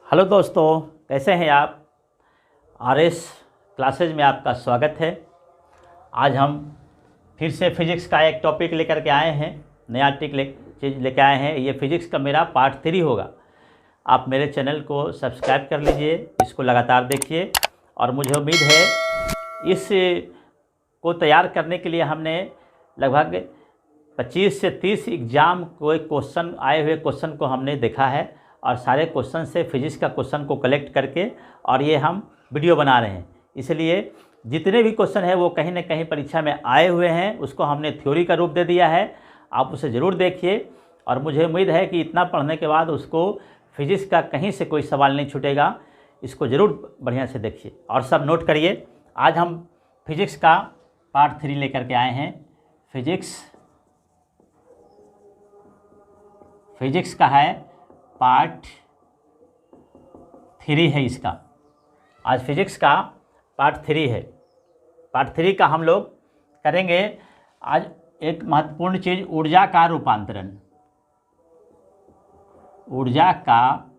Hello दोस्तों, कैसे हैं आप। आरएस क्लासेज में आपका स्वागत है। आज हम फिर से फिज़िक्स का एक टॉपिक लेकर के आए हैं, नया चीज़ लेकर आए हैं। ये फिज़िक्स का मेरा पार्ट 3 होगा। आप मेरे चैनल को सब्सक्राइब कर लीजिए, इसको लगातार देखिए। और मुझे उम्मीद है इस को तैयार करने के लिए हमने लगभग 25 से 30 एग्ज़ाम कोई क्वेश्चन आए हुए क्वेश्चन को हमने देखा है और सारे क्वेश्चन से फिजिक्स का क्वेश्चन को कलेक्ट करके और ये हम वीडियो बना रहे हैं। इसलिए जितने भी क्वेश्चन है वो कहीं ना कहीं परीक्षा में आए हुए हैं, उसको हमने थ्योरी का रूप दे दिया है। आप उसे ज़रूर देखिए और मुझे उम्मीद है कि इतना पढ़ने के बाद उसको फिजिक्स का कहीं से कोई सवाल नहीं छूटेगा। इसको ज़रूर बढ़िया से देखिए और सब नोट करिए। आज हम फिजिक्स का पार्ट 3 लेकर के आए हैं। फिजिक्स का है पार्ट 3 है इसका। आज फिजिक्स का पार्ट 3 है। पार्ट 3 का हम लोग करेंगे आज एक महत्वपूर्ण चीज़, ऊर्जा का रूपांतरण। ऊर्जा का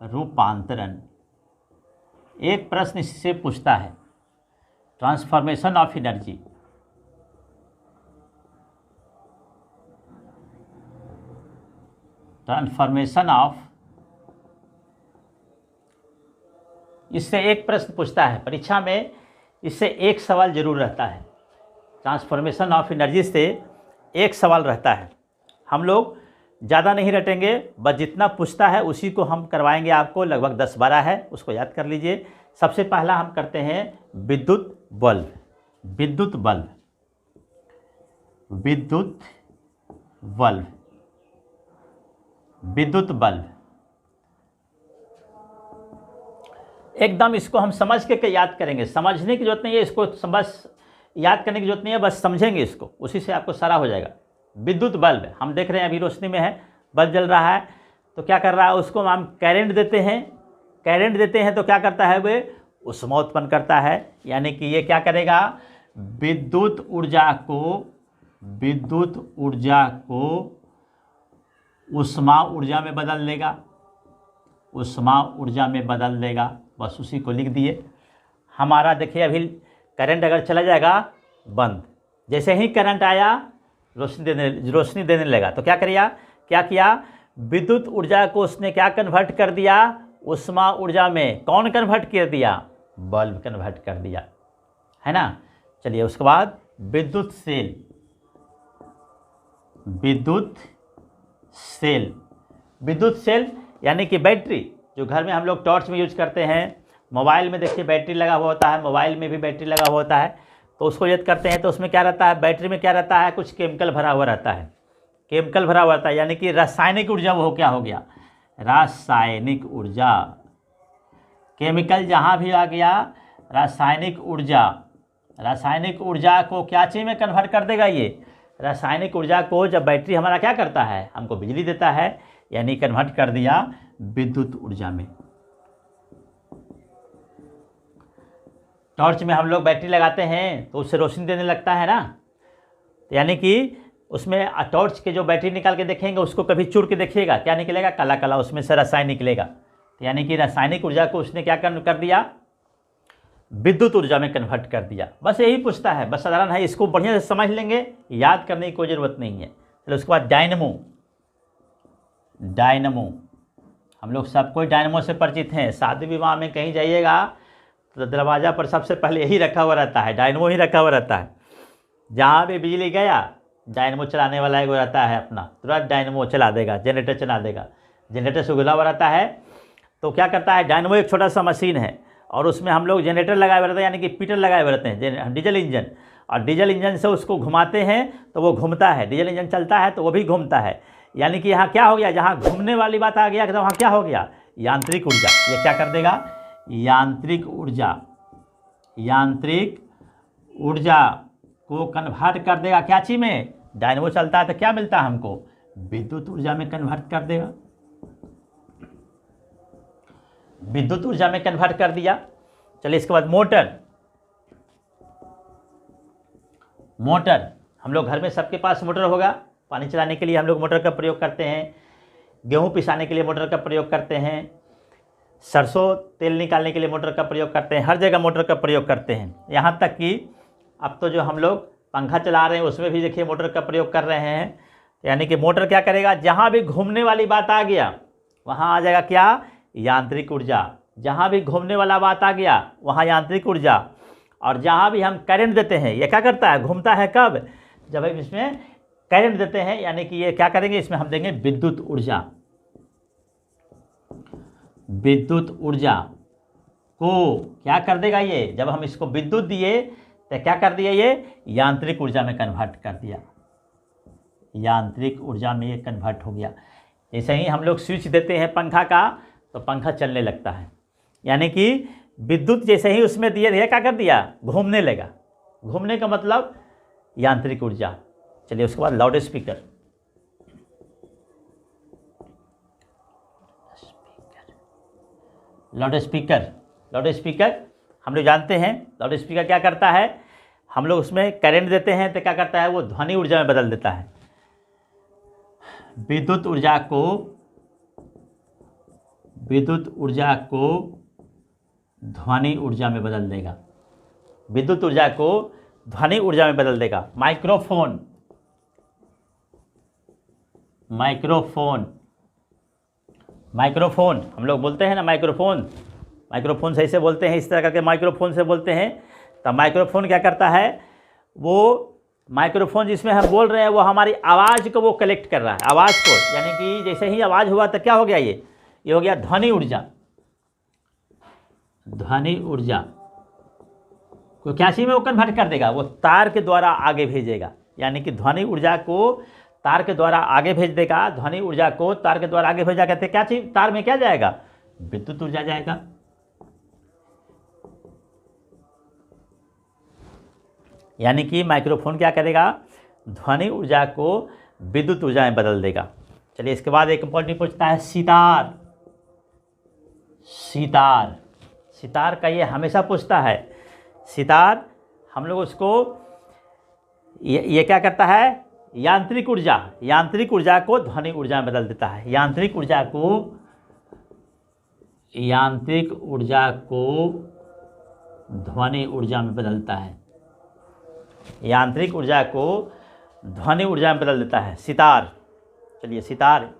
रूपांतरण एक प्रश्न इससे पूछता है, transformation of energy. Transformation of, इससे एक प्रश्न पूछता है परीक्षा में, इससे एक सवाल जरूर रहता है। ट्रांसफॉर्मेशन ऑफ एनर्जी से एक सवाल रहता है। हम लोग ज़्यादा नहीं रटेंगे, बस जितना पूछता है उसी को हम करवाएंगे आपको। लगभग 10-12 है, उसको याद कर लीजिए। सबसे पहला हम करते हैं विद्युत बल्ब। विद्युत बल्ब, विद्युत बल्ब, विद्युत बल्ब। एकदम इसको हम समझ के याद करेंगे। समझने की जरूरत नहीं है, इसको बस याद करने की जरूरत नहीं है, बस समझेंगे इसको, उसी से आपको सारा हो जाएगा। विद्युत बल्ब हम देख रहे हैं, अभी रोशनी में है, बल्ब जल रहा है तो क्या कर रहा है, उसको हम करंट देते हैं। करंट देते हैं तो क्या करता है, वे ऊष्मा उत्पन्न करता है। यानी कि ये क्या करेगा, विद्युत ऊर्जा को ऊष्मा ऊर्जा में बदल देगा। ऊष्मा ऊर्जा में बदल देगा, बस उसी को लिख दिए। हमारा देखिए अभी करंट अगर चला जाएगा बंद, जैसे ही करंट आया रोशनी देने लगा तो क्या किया, विद्युत ऊर्जा को उसने क्या कन्वर्ट कर दिया, ऊष्मा ऊर्जा में। कौन कन्वर्ट कर दिया, बल्ब कन्वर्ट कर दिया, है ना। चलिए उसके बाद विद्युत सेल। विद्युत सेल यानी कि बैटरी, जो घर में हम लोग टॉर्च में यूज करते हैं। मोबाइल में देखिए बैटरी लगा हुआ होता है, मोबाइल में भी बैटरी लगा हुआ होता है, तो उसको यूज करते हैं। तो उसमें क्या रहता है, बैटरी में क्या रहता है, कुछ केमिकल भरा हुआ रहता है। केमिकल भरा हुआ रहता है यानी कि रासायनिक ऊर्जा, वो क्या हो गया, रासायनिक ऊर्जा। केमिकल जहाँ भी आ गया, रासायनिक ऊर्जा को क्या चीज़ में कन्वर्ट कर देगा, ये रासायनिक ऊर्जा को। जब बैटरी हमारा क्या करता है, हमको बिजली देता है, यानी कन्वर्ट कर दिया विद्युत ऊर्जा में। टॉर्च में हम लोग बैटरी लगाते हैं तो उससे रोशनी देने लगता है ना, यानी कि उसमें टॉर्च के जो बैटरी निकाल के देखेंगे उसको कभी चुर के देखिएगा, क्या निकलेगा, काला काला, उसमें से रसायन निकलेगा। तो यानी कि रासायनिक ऊर्जा को उसने क्या कर दिया, विद्युत ऊर्जा में कन्वर्ट कर दिया। बस यही पूछता है, बस साधारण है, इसको बढ़िया से समझ लेंगे, याद करने की कोई ज़रूरत नहीं है। चलो उसके बाद डायनमो। हम लोग सब कोई डायनमो से परिचित हैं। शादी विवाह में कहीं जाइएगा तो दरवाज़ा पर सबसे पहले यही रखा हुआ रहता है, डायनमो ही रखा हुआ रहता है। जहाँ भी बिजली गया, डायनमो चलाने वाला एक रहता है अपना, तुरंत डायनमो चला देगा, जनरेटर चला देगा। जनरेटर से उगला हुआ रहता है तो क्या करता है, डायनमो एक छोटा सा मशीन है और उसमें हम लोग जनरेटर लगाए हुए रहते हैं, यानी कि पीटर लगाए हुए रहते हैं, डीजल इंजन। और डीजल इंजन से उसको घुमाते हैं तो वो घूमता है, डीजल इंजन चलता है तो वो भी घूमता है। यानी कि यहाँ क्या हो गया, जहाँ घूमने वाली बात आ गया तो वहाँ क्या हो गया, यांत्रिक ऊर्जा। ये क्या कर देगा, यांत्रिक ऊर्जा को कन्वर्ट कर देगा क्या चीज़ में, डायनमो चलता है तो क्या मिलता है हमको, विद्युत ऊर्जा में कन्वर्ट कर देगा। विद्युत ऊर्जा में कन्वर्ट कर दिया। चलिए इसके बाद मोटर। हम लोग घर में सबके पास मोटर होगा, पानी चलाने के लिए हम लोग मोटर का प्रयोग करते हैं। गेहूं पिसाने के लिए मोटर का प्रयोग करते हैं। सरसों तेल निकालने के लिए मोटर का प्रयोग करते हैं, हर जगह मोटर का प्रयोग करते हैं। यहाँ तक कि अब तो जो हम लोग पंखा चला रहे हैं उसमें भी देखिए मोटर का प्रयोग कर रहे हैं। यानी कि मोटर क्या करेगा, जहाँ भी घूमने वाली बात आ गया वहाँ आ जाएगा क्या, यांत्रिक ऊर्जा। जहाँ भी घूमने वाला बात आ गया वहाँ यांत्रिक ऊर्जा। और जहाँ भी हम करंट देते हैं, ये क्या करता है, घूमता है कब, जब हम इसमें करंट देते हैं, यानी कि ये क्या करेंगे, इसमें हम देंगे विद्युत ऊर्जा। विद्युत ऊर्जा को क्या कर देगा ये, जब हम इसको विद्युत दिए तो क्या कर दिया, ये यांत्रिक ऊर्जा में कन्वर्ट कर दिया, यांत्रिक ऊर्जा में ये कन्वर्ट हो गया। जैसे ही हम लोग स्विच देते हैं पंखा का तो पंखा चलने लगता है, यानी कि विद्युत जैसे ही उसमें दिए थे क्या कर दिया, घूमने लगा। घूमने का मतलब यांत्रिक ऊर्जा। चलिए उसके बाद loud speaker. Loud speaker, loud speaker हम लोग जानते हैं लाउड स्पीकर क्या करता है, हम लोग उसमें करंट देते हैं तो क्या करता है, वो ध्वनि ऊर्जा में बदल देता है। विद्युत ऊर्जा को ध्वनि ऊर्जा में बदल देगा, विद्युत ऊर्जा को ध्वनि ऊर्जा में बदल देगा। माइक्रोफोन, माइक्रोफोन, माइक्रोफोन हम लोग बोलते हैं ना, माइक्रोफोन, माइक्रोफोन सही से बोलते हैं, इस तरह करके माइक्रोफोन से बोलते हैं। तो माइक्रोफोन क्या करता है, वो माइक्रोफोन जिसमें हम बोल रहे हैं वो हमारी आवाज़ को वो कलेक्ट कर रहा है, आवाज़ को, यानी कि जैसे ही आवाज़ हुआ तो क्या हो गया, ये हो गया ध्वनि ऊर्जा। ध्वनि ऊर्जा को क्या चीज़ में वो कन्वर्ट कर देगा, वो तार के द्वारा आगे भेजेगा, यानी कि ध्वनि ऊर्जा को तार के द्वारा आगे भेज देगा। ध्वनि ऊर्जा को तार के द्वारा आगे भेजा, कहते हैं क्या चीज़, तार में क्या जाएगा, विद्युत ऊर्जा जाएगा। यानी कि माइक्रोफोन क्या करेगा, ध्वनि ऊर्जा को विद्युत ऊर्जा में बदल देगा। चलिए इसके बाद एक इंपॉर्टेंट पूछता है सितार। सितार, सितार का ये हमेशा पूछता है। सितार हम लोग उसको ये क्या करता है, यांत्रिक ऊर्जा, यांत्रिक ऊर्जा को ध्वनि ऊर्जा में बदल देता है। यांत्रिक ऊर्जा को ध्वनि ऊर्जा में बदलता है, यांत्रिक ऊर्जा को ध्वनि ऊर्जा में बदल देता है सितार। चलिए सितार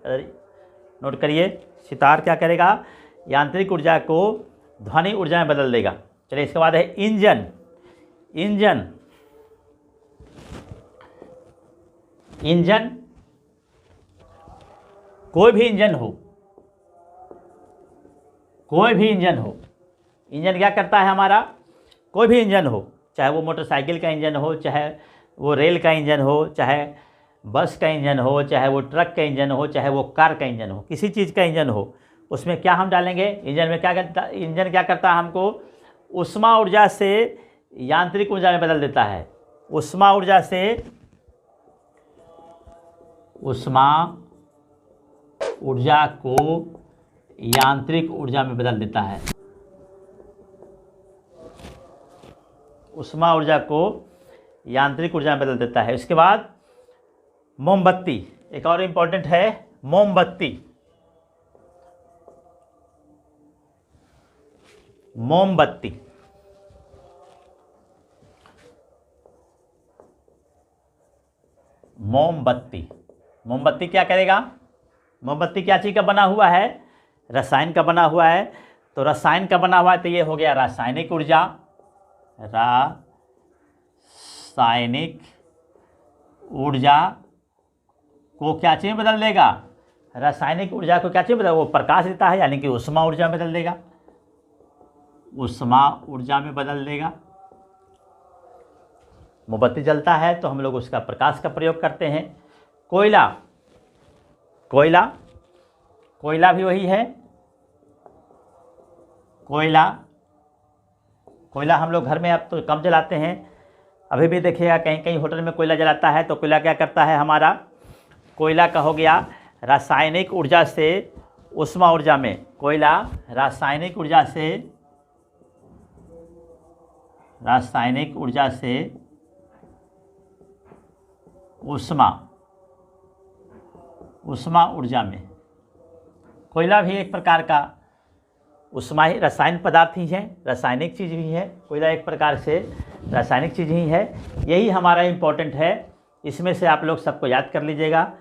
नोट करिए, सितार क्या करेगा, यांत्रिक ऊर्जा को ध्वनि ऊर्जा में बदल देगा। चलिए इसके बाद है इंजन। इंजन, इंजन कोई भी इंजन हो, कोई भी इंजन हो, इंजन क्या करता है हमारा, कोई भी इंजन हो, चाहे वो मोटरसाइकिल का इंजन हो, चाहे वो रेल का इंजन हो, चाहे बस का इंजन हो, चाहे वो ट्रक का इंजन हो, चाहे वो कार का इंजन हो, किसी चीज़ का इंजन हो, उसमें क्या हम डालेंगे, इंजन में क्या करता, इंजन क्या करता है, हमको ऊष्मा ऊर्जा से यांत्रिक ऊर्जा में बदल देता है। ऊष्मा ऊर्जा से ऊष्मा ऊर्जा को यांत्रिक ऊर्जा में बदल देता है। ऊष्मा ऊर्जा को यांत्रिक ऊर्जा में बदल देता है। इसके बाद मोमबत्ती, एक और इम्पोर्टेंट है मोमबत्ती। मोमबत्ती, मोमबत्ती, मोमबत्ती क्या करेगा, मोमबत्ती क्या चीज़ का बना हुआ है, रसायन का बना हुआ है। तो रसायन का बना हुआ है तो ये हो गया रासायनिक ऊर्जा। रासायनिक ऊर्जा को क्या चीज़ में बदल देगा, रासायनिक ऊर्जा को क्या चीज़ में बदल, वो प्रकाश देता है, यानी कि ऊष्मा ऊर्जा में बदल देगा, ऊष्मा ऊर्जा में बदल देगा। मोमबत्ती जलता है तो हम लोग उसका प्रकाश का प्रयोग करते हैं। कोयला, कोयला, कोयला भी वही है। कोयला, कोयला हम लोग घर में अब तो कम जलाते हैं, अभी भी देखिएगा कहीं कहीं होटल में कोयला जलाता है। तो कोयला क्या करता है हमारा, कोयला का हो गया रासायनिक ऊर्जा से ऊष्मा ऊर्जा में, कोयला रासायनिक ऊर्जा से, रासायनिक ऊर्जा से ऊष्मा, ऊष्मा ऊर्जा में। कोयला भी एक प्रकार का उष्मा ही रासायनिक पदार्थ ही है, रासायनिक चीज़ भी है, कोयला एक प्रकार से रासायनिक चीज़ ही है। यही हमारा इम्पोर्टेंट है, इसमें से आप लोग सबको याद कर लीजिएगा।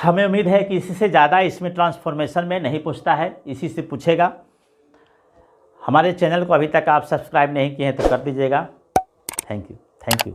हमें उम्मीद है कि इसी से ज़्यादा इसमें ट्रांसफॉर्मेशन में नहीं पूछता है, इसी से पूछेगा। हमारे चैनल को अभी तक आप सब्सक्राइब नहीं किए हैं तो कर दीजिएगा। Thank you.